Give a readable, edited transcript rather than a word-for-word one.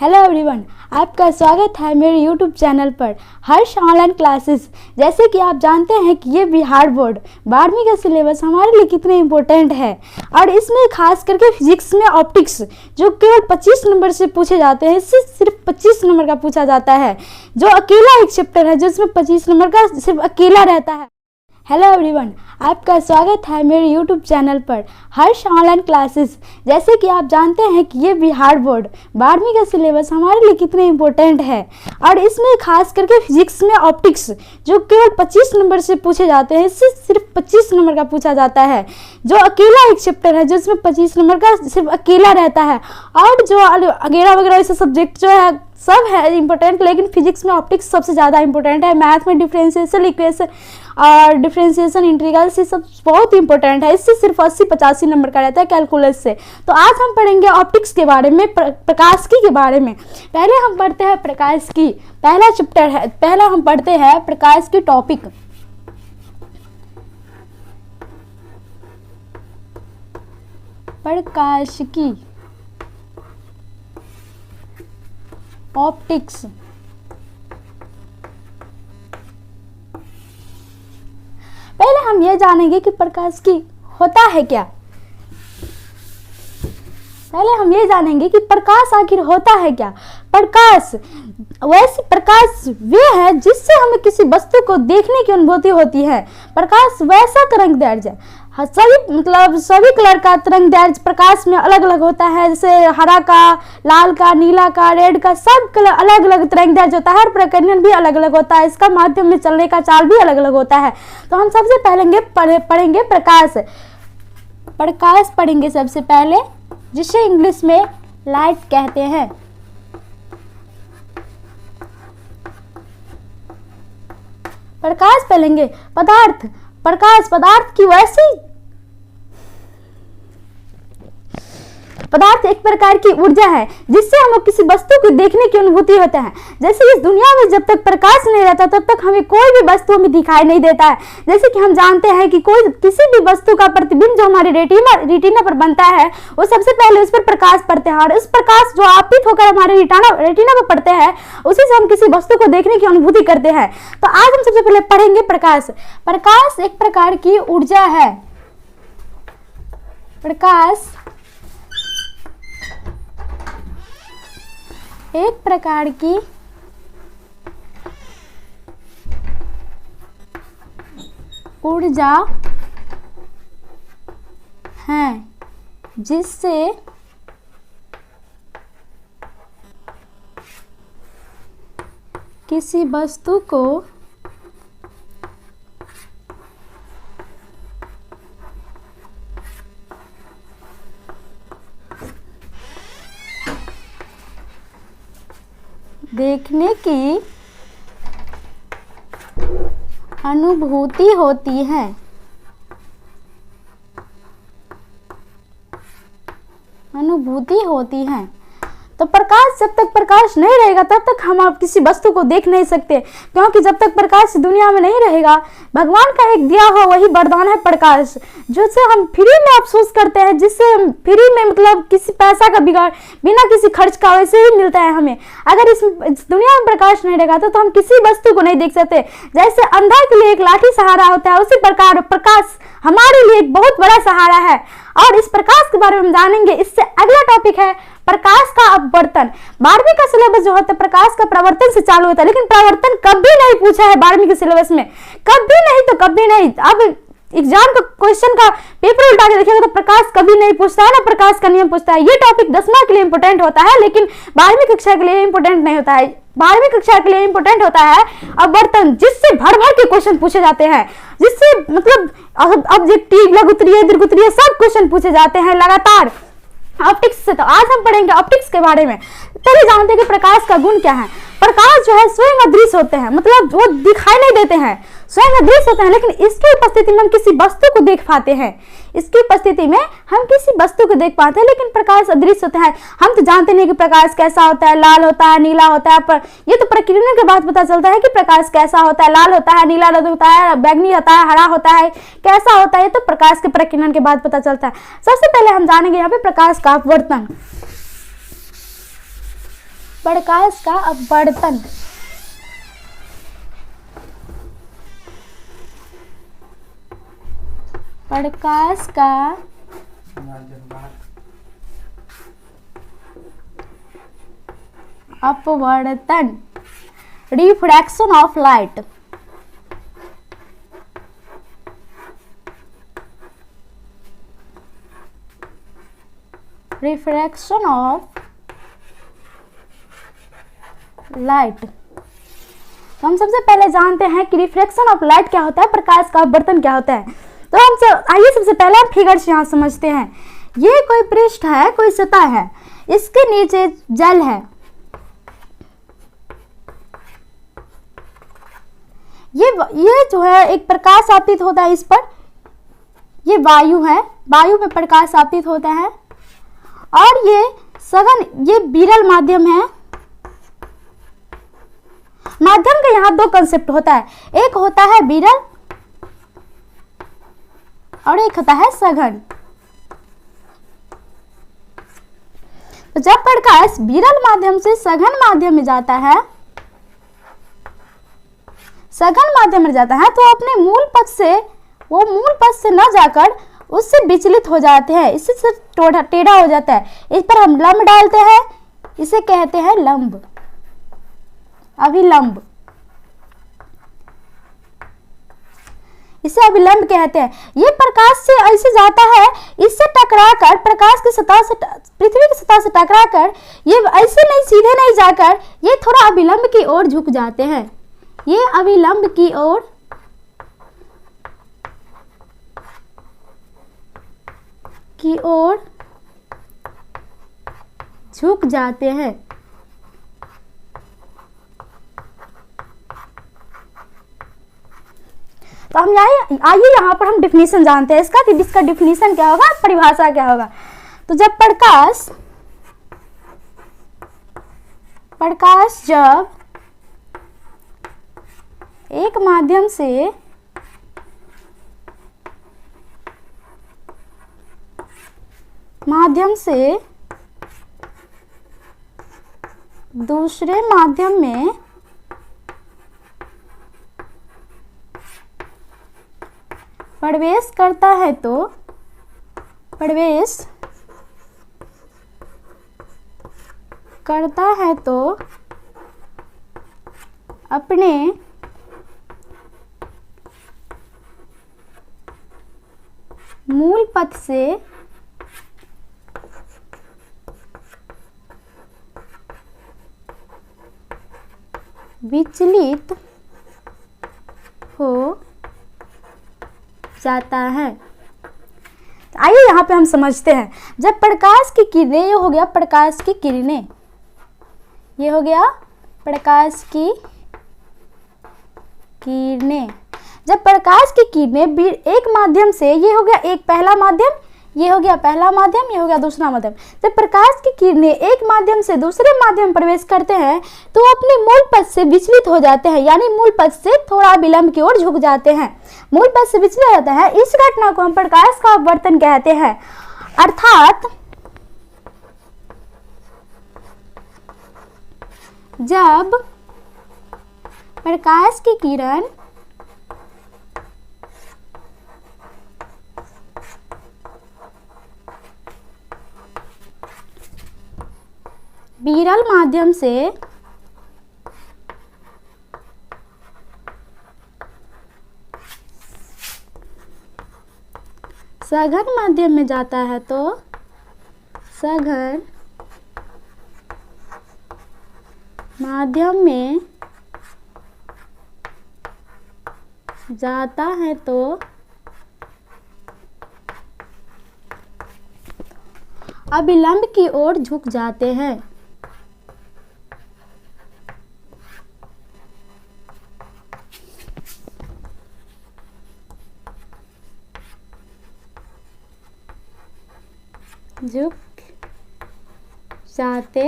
Hello everyone, आपका स्वागत है मेरे यूट्यूब चैनल पर हर्ष ऑनलाइन क्लासेस। जैसे कि आप जानते हैं कि ये बिहार बोर्ड 12वीं का सिलेबस हमारे लिए कितने इम्पोर्टेंट है और इसमें खास करके फिजिक्स में ऑप्टिक्स जो केवल 25 नंबर से पूछे जाते हैं, इससे सिर्फ 25 नंबर का पूछा जाता है, जो अकेला एक चैप्टर है जिसमें 25 नंबर का सिर्फ अकेला रहता है। हेलो एवरीवन, आपका स्वागत है मेरे यूट्यूब चैनल पर हर्ष ऑनलाइन क्लासेस। जैसे कि आप जानते हैं कि ये बिहार बोर्ड 12वीं का सिलेबस हमारे लिए कितने इम्पोर्टेंट है और इसमें खास करके फिजिक्स में ऑप्टिक्स जो केवल 25 नंबर से पूछे जाते हैं, इससे सिर्फ 25 नंबर का पूछा जाता है, जो अकेला एक चैप्टर है जिसमें 25 नंबर का सिर्फ अकेला रहता है। और जो वगैरह वगैरह ऐसे सब्जेक्ट जो है सब है इम्पोर्टेंट, लेकिन फिजिक्स में ऑप्टिक्स सबसे ज़्यादा इंपॉर्टेंट है। मैथ में डिफरेंशिएशन इक्वेशन और डिफरेंशिएशन इंटीग्रल से सब बहुत इंपॉर्टेंट है, इससे सिर्फ 80-85 नंबर का रहता है कैलकुलस से। तो आज हम पढ़ेंगे ऑप्टिक्स के बारे में, प्रकाशिकी के बारे में। पहले हम पढ़ते हैं प्रकाशिकी, पहला चैप्टर है, पहला हम पढ़ते हैं प्रकाशिकी टॉपिक। प्रकाशिकी ऑप्टिक्स। पहले हम ये जानेंगे कि प्रकाशिकी होता है क्या। पहले हम ये जानेंगे कि प्रकाश आखिर होता है क्या। प्रकाश प्रकाश वे है जिससे हमें किसी वस्तु को देखने की अनुभूति होती है। प्रकाश वैसा तरंग दैर्घ्य है, सभी कलर का तरंग दैर्घ्य प्रकाश में अलग अलग होता है, जैसे हरा का, लाल का, नीला का, रेड का, सब कलर अलग अलग तरंग दैर्घ्य होता है। हर प्रकीर्णन भी अलग अलग होता है, इसका माध्यम में चलने का चाल भी अलग अलग होता है। तो हम सबसे पहले पढ़ेंगे प्रकाश। प्रकाश पढ़ेंगे सबसे पहले, जिसे इंग्लिश में लाइट कहते हैं। प्रकाश पढ़ेंगे पदार्थ। प्रकाश पदार्थ की वैसी पदार्थ एक प्रकार की ऊर्जा है जिससे हमें किसी वस्तु को देखने की अनुभूति होता है। जैसे इस दुनिया में जब तक प्रकाश नहीं रहता तब तक हमें कोई भी वस्तु हमें दिखाई नहीं देता है। जैसे कि हम जानते हैं कि किसी भी वस्तु का प्रतिबिंब जो हमारे रेटिना पर बनता है, वो सबसे पहले उस पर प्रकाश पड़ते हैं और इस प्रकाश जो आपतित होकर हमारे रेटिना पर पड़ते हैं, उसी से हम किसी वस्तु को देखने की अनुभूति करते हैं। तो आज हम सबसे पहले पढ़ेंगे प्रकाश। प्रकाश एक प्रकार की ऊर्जा है। प्रकाश एक प्रकार की ऊर्जा है जिससे किसी वस्तु को देखने की अनुभूति होती है। तो प्रकाश, जब तक प्रकाश नहीं रहेगा तब तक हम आप किसी वस्तु को देख नहीं सकते, क्योंकि जब तक प्रकाश दुनिया में नहीं रहेगा, भगवान का एक दिया हुआ वही वरदान है प्रकाश, जिससे हम फ्री में अफसोस करते हैं, जिससे हम फ्री में मतलब किसी पैसा का बिना किसी खर्च का वैसे ही मिलता है हमें। अगर इस दुनिया में प्रकाश नहीं रहेगा तो हम किसी वस्तु को नहीं देख सकते। जैसे अंधा के लिए एक लाठी सहारा होता है, उसी प्रकार प्रकाश हमारे लिए एक बहुत बड़ा सहारा है। और इस प्रकाश के बारे में हम जानेंगे। इससे अगला टॉपिक है प्रकाश का अपवर्तन। 12वीं का सिलेबस जो होता है प्रकाश का प्रवर्तन से चालू होता है, लेकिन प्रवर्तन कभी नहीं पूछा है 12वीं के सिलेबस में, कभी नहीं तो कभी नहीं। अब एग्जाम का क्वेश्चन का पेपर उल्टा के देखिएगा तो प्रकाश कभी नहीं पूछता है, ना प्रकाश का नियम पूछता है। ये टॉपिक 10वां के लिए इंपॉर्टेंट होता है, लेकिन 12वीं कक्षा के लिए इंपॉर्टेंट नहीं होता है। 12वीं कक्षा के लिए इंपॉर्टेंट होता है अपवर्तन, जिससे भर भर के क्वेश्चन पूछे जाते हैं, जिससे मतलब ऑब्जेक्टिव, लघुत्तरीय, दीर्घोत्तरीय सब क्वेश्चन पूछे जाते हैं लगातार ऑप्टिक्स से। तो आज हम पढ़ेंगे ऑप्टिक्स के बारे में। पहले जानते हैं कि प्रकाश का गुण क्या है। प्रकाश जो है स्वयं अदृश्य होते हैं, मतलब वो दिखाई नहीं देते हैं, स्वयं अदृश्य होते हैं, लेकिन इसकी उपस्थिति में हम किसी वस्तु को देख पाते हैं। इसकी उपस्थिति में हम किसी वस्तु को देख पाते हैं, लेकिन प्रकाश अदृश्य होता है। हम तो जानते नहीं कि प्रकाश कैसा होता है, लाल होता है, नीला होता है, पर ये तो प्रकीर्णन के बाद पता चलता है कि प्रकाश कैसा होता है, लाल होता है, नीला होता है, बैंगनी होता है, हरा होता है, कैसा होता है, ये तो प्रकाश के प्रकीर्णन के बाद पता चलता है। सबसे पहले हम जानेंगे यहाँ पे प्रकाश का अपवर्तन। प्रकाश का अपवर्तन। प्रकाश का अपवर्तन, refraction of light. Refraction of light. तो हम सबसे पहले जानते हैं कि रिफ्रैक्शन ऑफ लाइट क्या होता है, प्रकाश का अपवर्तन क्या होता है। तो आइए सबसे पहले हम फिगर्स यहाँ समझते हैं। ये कोई पृष्ठ है, कोई सतह है, इसके नीचे जल है, ये जो है एक प्रकाश आपतित होता है इस पर, ये वायु है, वायु में प्रकाश आपतित होता है, और ये सघन, ये विरल माध्यम है। माध्यम का यहाँ दो कंसेप्ट होता है, एक होता है विरल और एक होता है सघन। तो जब प्रकाश विरल माध्यम से सघन माध्यम में जाता है, सघन माध्यम में जाता है, तो अपने मूल पथ से, वो मूल पथ से न जाकर उससे विचलित हो जाते हैं, इससे टेढ़ा हो जाता है। इस पर हम लंब डालते हैं, इसे कहते हैं लंब, अभिलंब, इसे अभिलंब कहते हैं। ये प्रकाश से ऐसे जाता है, इससे टकराकर प्रकाश की सतह से, पृथ्वी की सतह से टकराकर ये ऐसे नहीं, सीधे नहीं जाकर ये थोड़ा अभिलंब की ओर झुक जाते हैं, ये अभिलंब की ओर झुक जाते हैं। तो हम आइए यहाँ पर हम डिफिनीशन जानते हैं इसका, कि इसका डिफिनीशन क्या होगा, परिभाषा क्या होगा। तो जब प्रकाश जब एक माध्यम से दूसरे माध्यम में प्रवेश करता है तो अपने मूल पथ से विचलित हो जाता है। आइए यहाँ पे हम समझते हैं, जब प्रकाश की किरणें, ये हो गया प्रकाश की किरणें, ये हो गया प्रकाश की किरणें। जब प्रकाश की किरणें एक माध्यम से, ये हो गया एक पहला माध्यम, ये हो गया पहला माध्यम, ये हो गया दूसरा माध्यम। जब प्रकाश की किरणें एक माध्यम से दूसरे माध्यम में प्रवेश करते हैं तो अपने मूल पथ से विचलित हो जाते हैं, यानी मूल पथ से थोड़ा विलंब की ओर झुक जाते हैं, मूल पथ से विचलित हो जाता है। इस घटना को हम प्रकाश का अपवर्तन कहते हैं। अर्थात जब प्रकाश की किरण विरल माध्यम से सघन माध्यम में जाता है तो सघन माध्यम में जाता है तो अभिलंब की ओर झुक जाते हैं। झुक जाते